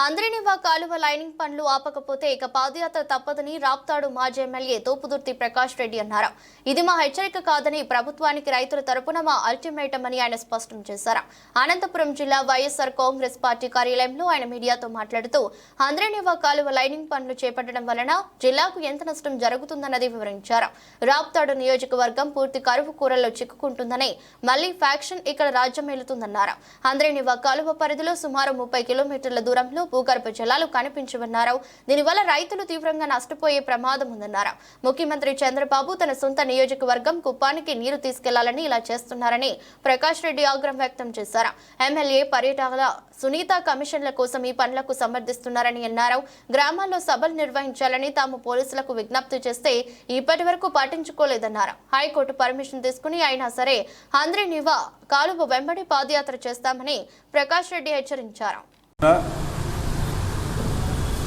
అంద్రినివా కాలువ లైనింగ్ పనులు ఆపకపోతే ఇక పాదయాత్ర తప్పదని రాప్తాడు మాజీ ఎమ్మెల్యే తోపుదుర్తి ప్రకాష్ రెడ్డి అన్నారు. ఇది మా హెచ్చరిక కాదని ప్రభుత్వానికి రైతుల తరపున మా అల్టిమేటం అని ఆయన స్పష్టం చేశారు. అనంతపురం జిల్లా వైఎస్ఆర్ కాంగ్రెస్ పార్టీ కార్యాలయంలో ఆయన మీడియాతో మాట్లాడుతూ అంద్రినివా కాలువ లైనింగ్ పనులు చేపట్టడం వలన జిల్లాకు ఎంత నష్టం జరుగుతుందన్నది వివరించారు. రాప్తాడు నియోజకవర్గం పూర్తి కరువు కూరల్లో చిక్కుకుంటుందని, మళ్లీ ఫ్యాక్షన్ ఇక్కడ రాజ్యమేలుతుందన్నారు. అంద్రినివా కాలువ పరిధిలో సుమారు 30 కిలోమీటర్ల దూరంలో భూగర్భ జలాలు కనిపించవన్నారు. దీనివల్ల రైతులు తీవ్రంగా నష్టపోయే ప్రమాదం ఉందన్నారు. ముఖ్యమంత్రి చంద్రబాబు తన సొంత నియోజకవర్గం కుప్పానికి నీరు తీసుకెళ్లాలని ఇలా చేస్తున్నారని ప్రకాష్ రెడ్డి ఆగ్రహం వ్యక్తం చేశారు. ఎమ్మెల్యే పర్యటనల సునీత కమిషన్ల కోసం ఈ పనులకు సమర్థిస్తున్నారని అన్నారు. గ్రామాల్లో సభలు నిర్వహించాలని తాము పోలీసులకు విజ్ఞప్తి చేస్తే ఇప్పటి వరకు పట్టించుకోలేదన్నారు. హైకోర్టు పర్మిషన్ తీసుకుని అయినా సరే అంద్రినివా కాలువ వెంబడి పాదయాత్ర చేస్తామని ప్రకాష్ రెడ్డి హెచ్చరించారు.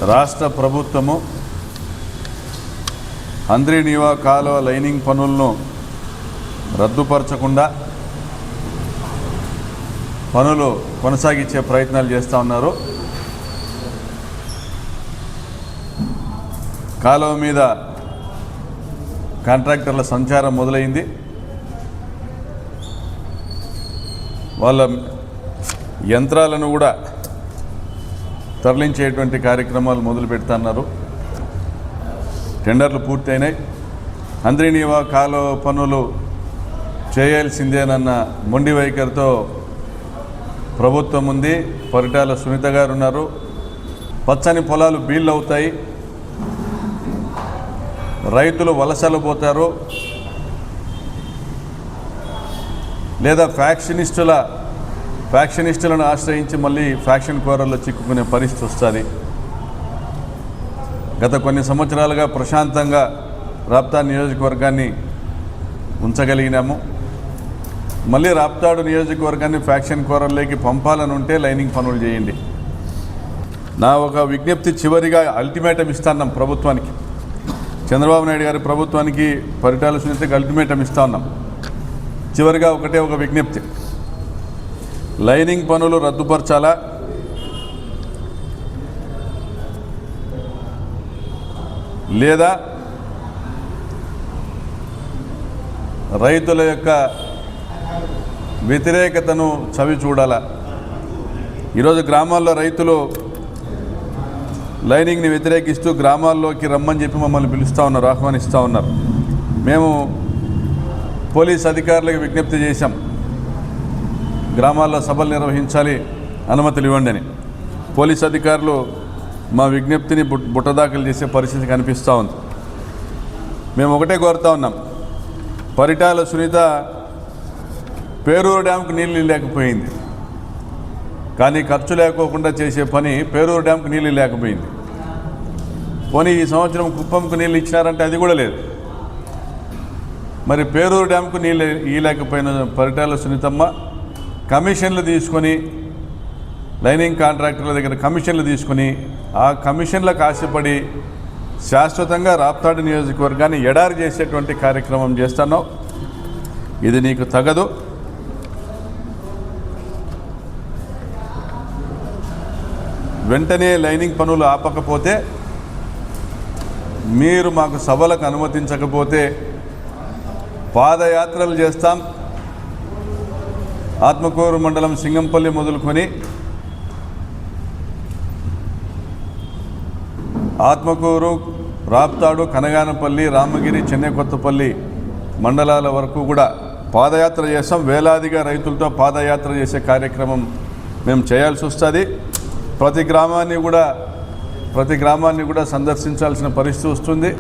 రాష్ట్ర ప్రభుత్వము అంద్రినివా కాలువ లైనింగ్ పనులను రద్దుపరచకుండా పనులు కొనసాగించే ప్రయత్నాలు చేస్తూ ఉన్నారు. కాలువ మీద కాంట్రాక్టర్ల సంచారం మొదలైంది. వాళ్ళ యంత్రాలను కూడా తరలించేటువంటి కార్యక్రమాలు మొదలు పెడుతున్నారు. టెండర్లు పూర్తయినాయి. అంద్రినివా కాలువ పనులు చేయాల్సిందేనన్న మొండి వైఖరితో ప్రభుత్వం ఉంది. పరిటాల సునీత గారు ఉన్నారు. పచ్చని పొలాలు బీళ్ళు అవుతాయి, రైతులు వలసలు పోతారు, లేదా ఫ్యాక్షనిస్టులను ఆశ్రయించి మళ్ళీ ఫ్యాక్షన్ కోరల్లో చిక్కుకునే పరిస్థితి వస్తుంది. గత కొన్ని సంవత్సరాలుగా ప్రశాంతంగా రాప్తాడు నియోజకవర్గాన్ని ఉంచగలిగినాము. మళ్ళీ రాప్తాడు నియోజకవర్గాన్ని ఫ్యాక్షన్ కోరల్లోకి పంపాలనుంటే లైనింగ్ పనులు చేయండి. నా ఒక విజ్ఞప్తి, చివరిగా అల్టిమేటం ఇస్తున్నాం ప్రభుత్వానికి, చంద్రబాబు నాయుడు గారి ప్రభుత్వానికి, పరిటాల సునీతకి అల్టిమేటం ఇస్తా ఉన్నాం. చివరిగా ఒకటే ఒక విజ్ఞప్తి, లైనింగ్ పనులు రద్దుపరచాలా, లేదా రైతుల యొక్క వ్యతిరేకతను చవి చూడాలా. ఈరోజు గ్రామాల్లో రైతులు లైనింగ్ని వ్యతిరేకిస్తూ గ్రామాల్లోకి రమ్మని చెప్పి మమ్మల్ని పిలుస్తూ ఉన్నారు, ఆహ్వానిస్తూ ఉన్నారు. మేము పోలీస్ అధికారులకు విజ్ఞప్తి చేశాం, గ్రామాల్లో సభలు నిర్వహించాలి, అనుమతులు ఇవ్వండి అని. పోలీస్ అధికారులు మా విజ్ఞప్తిని బుట్టదాఖలు చేసే పరిస్థితి కనిపిస్తూ ఉంది. మేము ఒకటే కోరుతా ఉన్నాం, పరిటాల సునీత పేరూరు డ్యాంకు నీళ్ళు లేకపోయింది, కానీ ఖర్చు లేకోకుండా చేసే పని పేరూరు డ్యాంకు నీళ్ళు లేకపోయింది. పోనీ ఈ సంవత్సరం కుప్పంకు నీళ్ళు ఇచ్చినారంటే అది కూడా లేదు. మరి పేరూరు డ్యాంకు నీళ్ళు ఇవ్వలేకపోయిన పరిటాల సునీతమ్మ కమిషన్లు తీసుకొని, లైనింగ్ కాంట్రాక్టర్ల దగ్గర కమిషన్లు తీసుకొని, ఆ కమిషన్లకు ఆశపడి శాశ్వతంగా రాప్తాడు నియోజకవర్గాన్ని ఎడారి చేసేటువంటి కార్యక్రమం చేస్తున్నావు. ఇది నీకు తగదు. వెంటనే లైనింగ్ పనులు ఆపకపోతే, మీరు మాకు సభలకు అనుమతించకపోతే పాదయాత్రలు చేస్తాం. ఆత్మకూరు మండలం సింగంపల్లి మొదలుకొని ఆత్మకూరు, రాప్తాడు, కనగానపల్లి, రామగిరి, చెన్నైకొత్తపల్లి మండలాల వరకు కూడా పాదయాత్ర చేస్తాం. వేలాదిగా రైతులతో పాదయాత్ర చేసే కార్యక్రమం మేము చేయాల్సి వస్తుంది. ప్రతి గ్రామాన్ని కూడా సందర్శించాల్సిన పరిస్థితి వస్తుంది.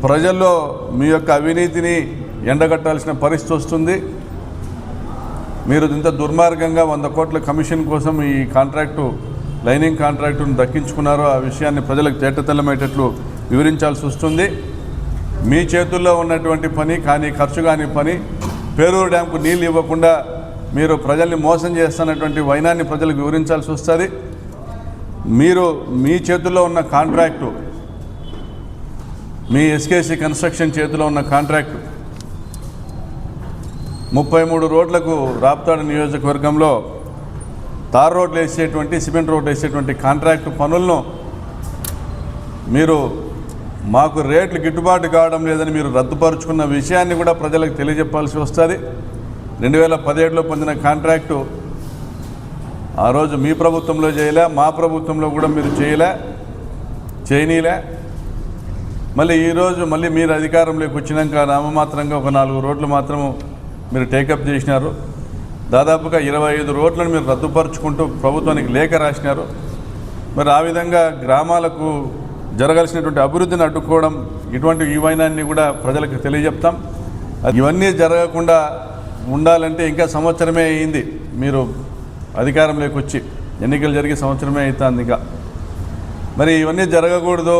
ప్రజల్లో మీ యొక్క అవినీతిని ఎండగట్టాల్సిన పరిస్థితి వస్తుంది. మీరు ఇంత దుర్మార్గంగా 100 కోట్ల కమిషన్ కోసం ఈ లైనింగ్ కాంట్రాక్టును దక్కించుకున్నారో ఆ విషయాన్ని ప్రజలకు తేటతెల్లమయ్యేటట్లు వివరించాల్సి వస్తుంది. మీ చేతుల్లో ఉన్నటువంటి పని, కానీ ఖర్చు కాని పని, పేరూరు డ్యాంకు నీళ్ళు ఇవ్వకుండా మీరు ప్రజల్ని మోసం చేస్తున్నటువంటి వైనాన్ని ప్రజలకు వివరించాల్సి వస్తుంది. మీరు మీ చేతుల్లో ఉన్న కాంట్రాక్టు, మీ ఎస్కేసి కన్స్ట్రక్షన్ చేతిలో ఉన్న కాంట్రాక్టు 33 రోడ్లకు రాప్తాడు నియోజకవర్గంలో తార్ రోడ్లు వేసేటువంటి సిమెంట్ రోడ్లు వేసేటువంటి కాంట్రాక్టు పనులను మీరు మాకు రేట్లు గిట్టుబాటు కావడం లేదని మీరు రద్దుపరుచుకున్న విషయాన్ని కూడా ప్రజలకు తెలియజెప్పాల్సి వస్తుంది. 2017లో పొందిన కాంట్రాక్టు ఆ రోజు మీ ప్రభుత్వంలో చేయలే, మా ప్రభుత్వంలో కూడా మీరు చేయనీలే. మళ్ళీ ఈరోజు మళ్ళీ మీరు అధికారంలోకి వచ్చినాక నామమాత్రంగా ఒక 4 రోడ్లు మాత్రం మీరు టేకప్ చేసినారు. దాదాపుగా 25 రోడ్లను మీరు రద్దుపరుచుకుంటూ ప్రభుత్వానికి లేఖ రాసినారు. మరి ఆ విధంగా గ్రామాలకు జరగాల్సినటువంటి అభివృద్ధిని అడ్డుకోవడం, ఇటువంటి ఈవైనాన్ని కూడా ప్రజలకు తెలియజెప్తాం. ఇవన్నీ జరగకుండా ఉండాలంటే ఇంకా సంవత్సరమే అయింది మీరు అధికారంలోకి వచ్చి, ఎన్నికలు జరిగి సంవత్సరమే అవుతుంది. ఇంకా మరి ఇవన్నీ జరగకూడదు,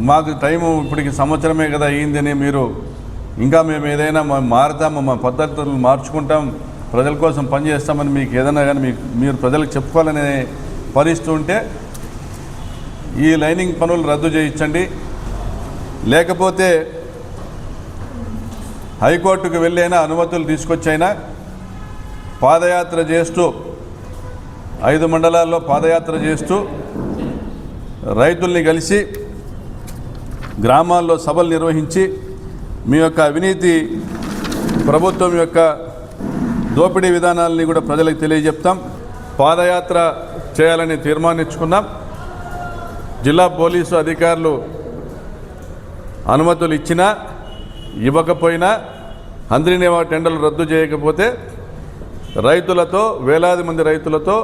మాకు టైము ఇప్పటికి సంవత్సరమే కదా అయ్యిందని మీరు ఇంకా మేము ఏదైనా మారుతాము, మా పద్ధతులు మార్చుకుంటాం, ప్రజల కోసం పనిచేస్తామని మీకు ఏదైనా కానీ మీరు ప్రజలకు చెప్పుకోవాలనే పరిస్థితి ఉంటే ఈ లైనింగ్ పనులు రద్దు చేయించండి. లేకపోతే హైకోర్టుకు వెళ్ళైనా అనుమతులు తీసుకొచ్చైనా పాదయాత్ర చేస్తూ 5 మండలాల్లో పాదయాత్ర చేస్తూ రైతుల్ని కలిసి గ్రామాల్లో సభలు నిర్వహించి మీ యొక్క అవినీతి ప్రభుత్వం యొక్క దోపిడీ విధానాలని కూడా ప్రజలకు తెలియజెప్తాం. పాదయాత్ర చేయాలని తీర్మానించుకున్నాం. జిల్లా పోలీసు అధికారులు అనుమతులు ఇచ్చినా ఇవ్వకపోయినా హంద్రీనేవా టెండర్లు రద్దు చేయకపోతే రైతులతో, వేలాది మంది రైతులతో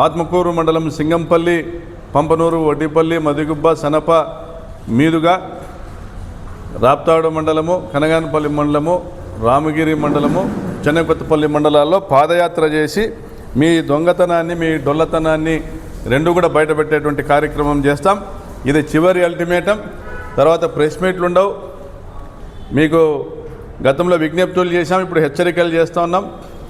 ఆత్మకూరు మండలం సింగంపల్లి, పంపనూరు, వడ్డిపల్లి, మదిగుబ్బ, సనప మీదుగా రాప్తాడు మండలము, కనగానపల్లి మండలము, రామగిరి మండలము, చెన్నకొత్తపల్లి మండలాల్లో పాదయాత్ర చేసి మీ దొంగతనాన్ని, మీ డొల్లతనాన్ని రెండు కూడా బయటపెట్టేటువంటి కార్యక్రమం చేస్తాం. ఇది చివరి అల్టిమేటం. తర్వాత ప్రెస్ మీట్లు ఉండవు. మీకు గతంలో విజ్ఞప్తులు చేశాం, ఇప్పుడు హెచ్చరికలు చేస్తూ ఉన్నాం.